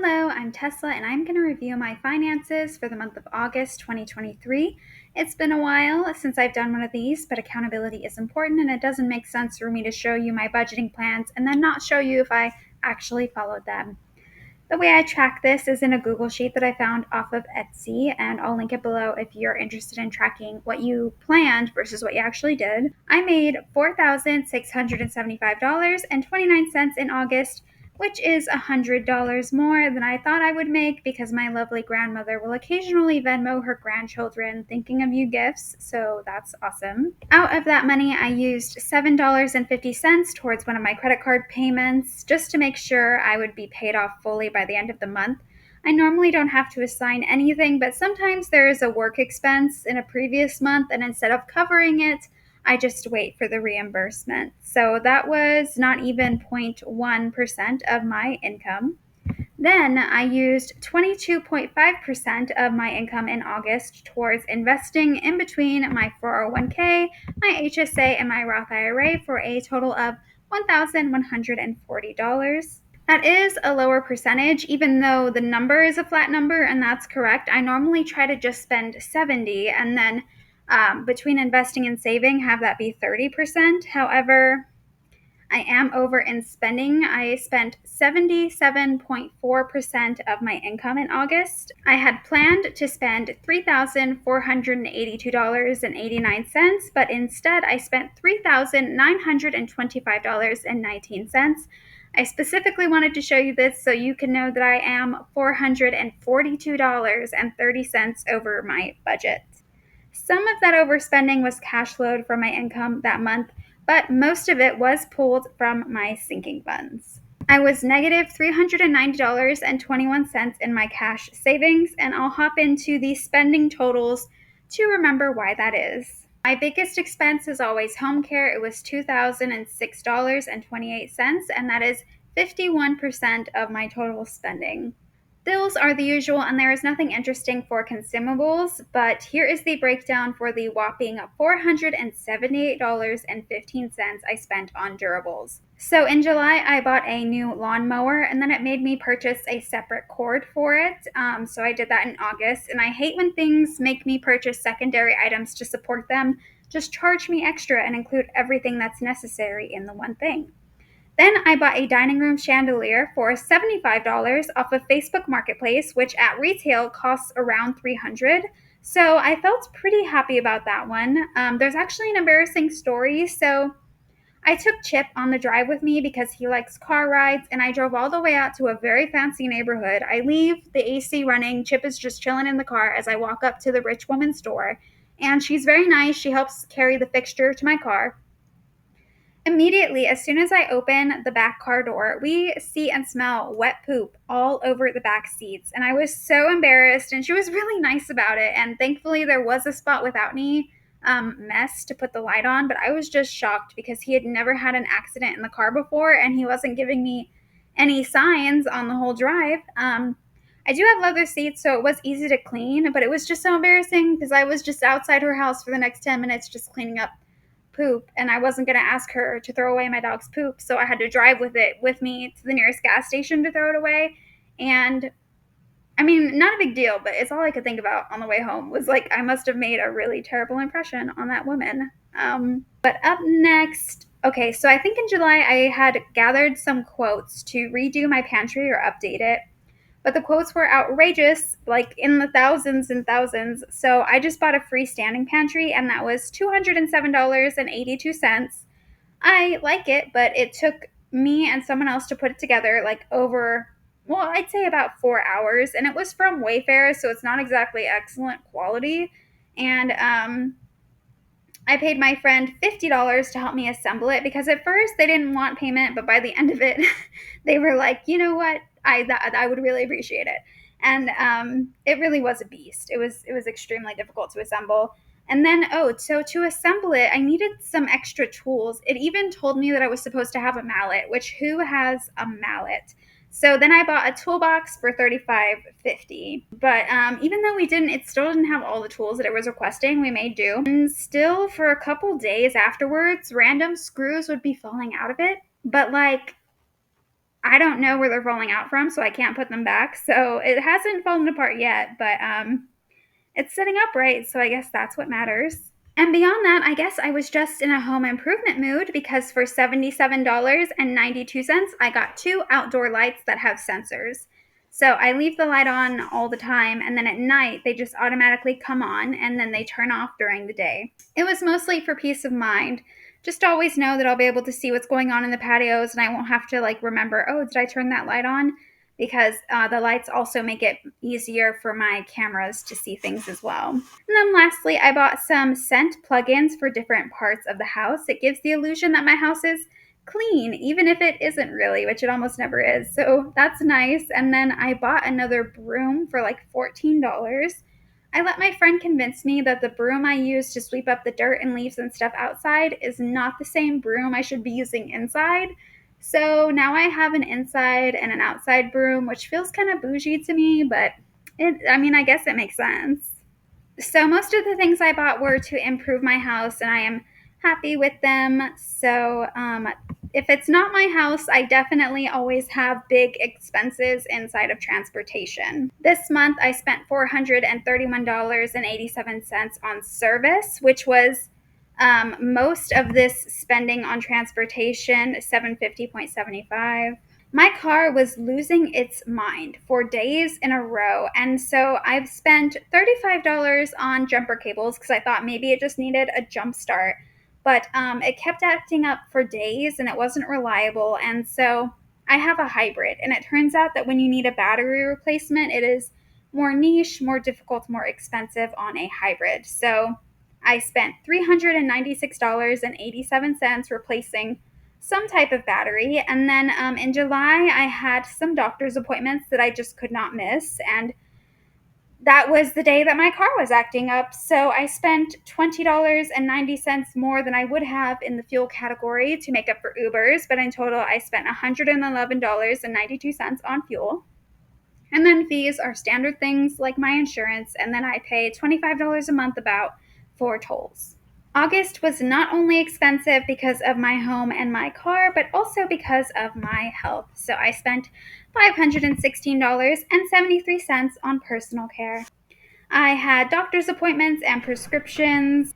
Hello, I'm Tesla, and I'm going to review my finances for the month of August 2023. It's been a while since I've done one of these, but accountability is important, and it doesn't make sense for me to show you my budgeting plans and then not show you if I actually followed them. The way I track this is in a Google Sheet that I found off of Etsy, and I'll link it below if you're interested in tracking what you planned versus what you actually did. I made $4,675.29 in August, which is $100 more than I thought I would make because my lovely grandmother will occasionally Venmo her grandchildren thinking of you gifts, so that's awesome. Out of that money, I used $7.50 towards one of my credit card payments just to make sure I would be paid off fully by the end of the month. I normally don't have to assign anything, but sometimes there is a work expense in a previous month, and instead of covering it, I just wait for the reimbursement. So that was not even 0.1% of my income. Then I used 22.5% of my income in August towards investing in between my 401k, my HSA, and my Roth IRA for a total of $1,140. That is a lower percentage, even though the number is a flat number, and that's correct. I normally try to just spend 70 and then between investing and saving, have that be 30%. However, I am over in spending. I spent 77.4% of my income in August. I had planned to spend $3,482.89, but instead I spent $3,925.19. I specifically wanted to show you this so you can know that I am $442.30 over my budget. Some of that overspending was cash flowed from my income that month, but most of it was pulled from my sinking funds. I was negative $390.21 in my cash savings, and I'll hop into the spending totals to remember why that is. My biggest expense is always home care. It was $2,006.28, and that is 51% of my total spending. Bills are the usual, and there is nothing interesting for consumables, but here is the breakdown for the whopping $478.15 I spent on durables. So in July, I bought a new lawnmower, and then it made me purchase a separate cord for it. So I did that in August, and I hate when things make me purchase secondary items to support them. Just charge me extra and include everything that's necessary in the one thing. Then I bought a dining room chandelier for $75 off of Facebook Marketplace, which at retail costs around $300. So I felt pretty happy about that one. There's actually an embarrassing story. So I took Chip on the drive with me because he likes car rides, and I drove all the way out to a very fancy neighborhood. I leave the AC running. Chip is just chilling in the car as I walk up to the rich woman's store, and she's very nice. She helps carry the fixture to my car. Immediately, as soon as I open the back car door, we see and smell wet poop all over the back seats. And I was so embarrassed, and she was really nice about it. And thankfully, there was a spot without any mess to put the light on. But I was just shocked because he had never had an accident in the car before, and he wasn't giving me any signs on the whole drive. I do have leather seats, so it was easy to clean, but it was just so embarrassing because I was just outside her house for the next 10 minutes just cleaning up poop, and I wasn't going to ask her to throw away my dog's poop, so I had to drive with it with me to the nearest gas station to throw it away. And I mean, not a big deal, but it's all I could think about on the way home was like, I must have made a really terrible impression on that woman. But up next, okay, so I think in July I had gathered some quotes to redo my pantry or update it, but the quotes were outrageous, like in the thousands and thousands. So I just bought a freestanding pantry, and that was $207.82. I like it, but it took me and someone else to put it together like over, well, I'd say about 4 hours. And it was from Wayfair, so it's not exactly excellent quality. And I paid my friend $50 to help me assemble it because at first they didn't want payment, but by the end of it, they were like, you know what, I would really appreciate it. And it really was a beast. It was extremely difficult to assemble. And then, so to assemble it, I needed some extra tools. It even told me that I was supposed to have a mallet, which who has a mallet? So then I bought a toolbox for $35.50. But even though it still didn't have all the tools that it was requesting. We made do. And still, for a couple days afterwards, random screws would be falling out of it. But like, I don't know where they're falling out from, so I can't put them back. So it hasn't fallen apart yet, but it's sitting upright, so I guess that's what matters. And beyond that, I guess I was just in a home improvement mood because for $77.92, I got two outdoor lights that have sensors. So I leave the light on all the time, and then at night they just automatically come on and then they turn off during the day. It was mostly for peace of mind. Just always know that I'll be able to see what's going on in the patios and I won't have to like remember, oh, did I turn that light on? Because the lights also make it easier for my cameras to see things as well. And then lastly, I bought some scent plugins for different parts of the house. It gives the illusion that my house is clean, even if it isn't really, which it almost never is. So that's nice. And then I bought another broom for like $14. I let my friend convince me that the broom I use to sweep up the dirt and leaves and stuff outside is not the same broom I should be using inside. So now I have an inside and an outside broom, which feels kind of bougie to me, but I mean, I guess it makes sense. So most of the things I bought were to improve my house, and I am happy with them. So if it's not my house, I definitely always have big expenses inside of transportation. This month, I spent $431.87 on service, which was most of this spending on transportation, 750.75. My car was losing its mind for days in a row. And so I've spent $35 on jumper cables because I thought maybe it just needed a jump start. But it kept acting up for days and it wasn't reliable. And so I have a hybrid. And it turns out that when you need a battery replacement, it is more niche, more difficult, more expensive on a hybrid. So I spent $396.87 replacing some type of battery. And then in July, I had some doctor's appointments that I just could not miss. And that was the day that my car was acting up. So I spent $20.90 more than I would have in the fuel category to make up for Ubers. But in total, I spent $111.92 on fuel. And then fees are standard things like my insurance. And then I pay $25 a month about for tolls. August was not only expensive because of my home and my car, but also because of my health. So I spent $516.73 on personal care. I had doctor's appointments and prescriptions.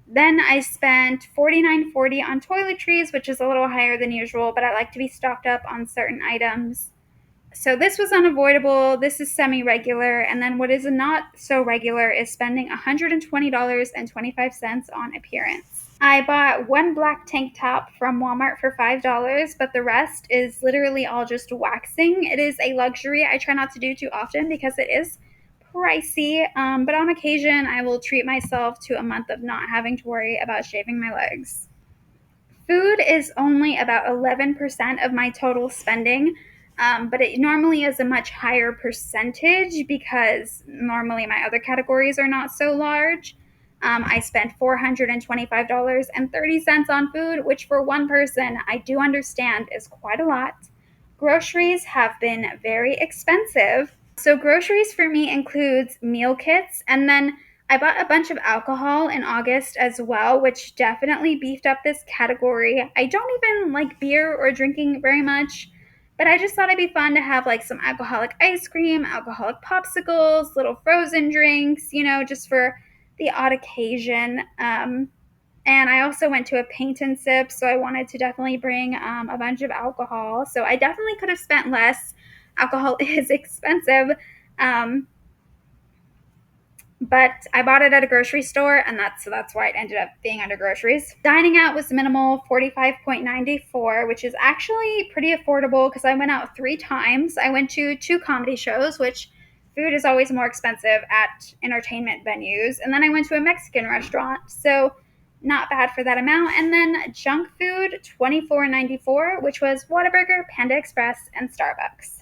Then I spent $49.40 on toiletries, which is a little higher than usual, but I like to be stocked up on certain items. So this was unavoidable. This is semi-regular. And then what is not so regular is spending $120.25 on appearance. I bought one black tank top from Walmart for $5, but the rest is literally all just waxing. It is a luxury I try not to do too often because it is pricey. But on occasion, I will treat myself to a month of not having to worry about shaving my legs. Food is only about 11% of my total spending, but it normally is a much higher percentage because normally my other categories are not so large. I spent $425.30 on food, which for one person I do understand is quite a lot. Groceries have been very expensive. So groceries for me includes meal kits, and then I bought a bunch of alcohol in August as well, which definitely beefed up this category. I don't even like beer or drinking very much, but I just thought it'd be fun to have like some alcoholic ice cream, alcoholic popsicles, little frozen drinks, just for the odd occasion. And I also went to a paint and sip, so I wanted to definitely bring a bunch of alcohol. So I definitely could have spent less. Alcohol is expensive. Um, but I bought it at a grocery store, and that's why it ended up being under groceries. Dining out was minimal, 45.94, which is actually pretty affordable because I went out 3 times. I went to 2 comedy shows, which food is always more expensive at entertainment venues, and then I went to a Mexican restaurant, so not bad for that amount. And then junk food, 24.94, which was Whataburger, Panda Express, and Starbucks.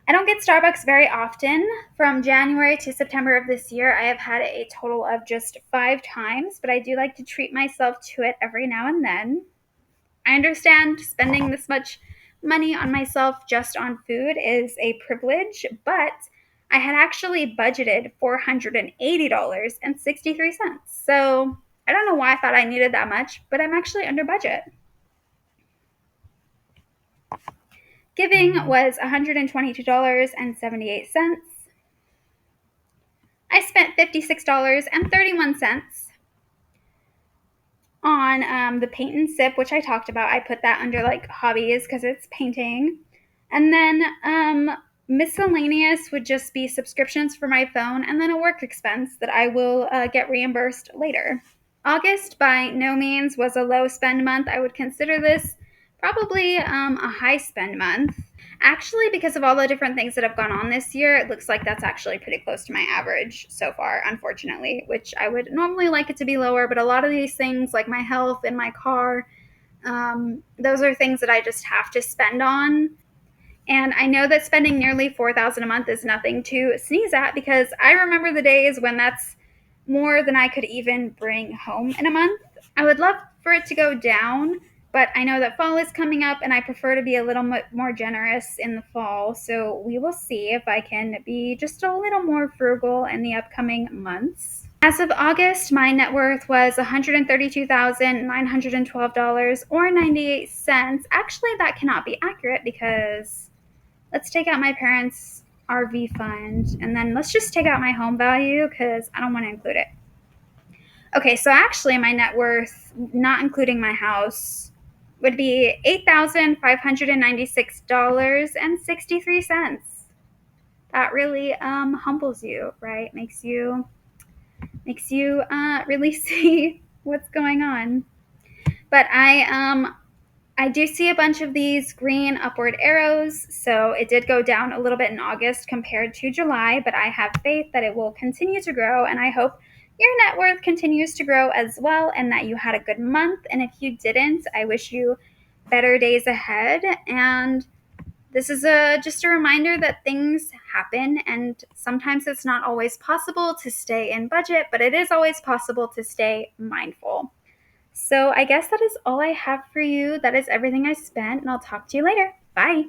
I don't get Starbucks very often. From January to September of this year, I have had a total of just 5 times, but I do like to treat myself to it every now and then. I understand spending this much money on myself just on food is a privilege, but I had actually budgeted $480.63. So I don't know why I thought I needed that much, but I'm actually under budget. Giving was $122.78. I spent $56.31 on the paint and sip, which I talked about. I put that under like hobbies because it's painting. And then miscellaneous would just be subscriptions for my phone and then a work expense that I will get reimbursed later. August by no means was a low spend month. I would consider this probably a high spend month. Actually, because of all the different things that have gone on this year, it looks like that's actually pretty close to my average so far, unfortunately, which I would normally like it to be lower. But a lot of these things, like my health and my car, those are things that I just have to spend on. And I know that spending nearly $4,000 a month is nothing to sneeze at because I remember the days when that's more than I could even bring home in a month. I would love for it to go down, but I know that fall is coming up and I prefer to be a little more generous in the fall. So we will see if I can be just a little more frugal in the upcoming months. As of August, my net worth was $132,912 or 98 cents. Actually, that cannot be accurate because let's take out my parents' RV fund and then let's just take out my home value because I don't want to include it. Okay, so actually, my net worth, not including my house, would be $8,596.63. That really humbles you, right? Makes you really see what's going on. But I do see a bunch of these green upward arrows, so it did go down a little bit in August compared to July, but I have faith that it will continue to grow, and I hope your net worth continues to grow as well and that you had a good month. And if you didn't, I wish you better days ahead. And this is just a reminder that things happen, and sometimes it's not always possible to stay in budget, but it is always possible to stay mindful. So I guess that is all I have for you. That is everything I spent, and I'll talk to you later. Bye.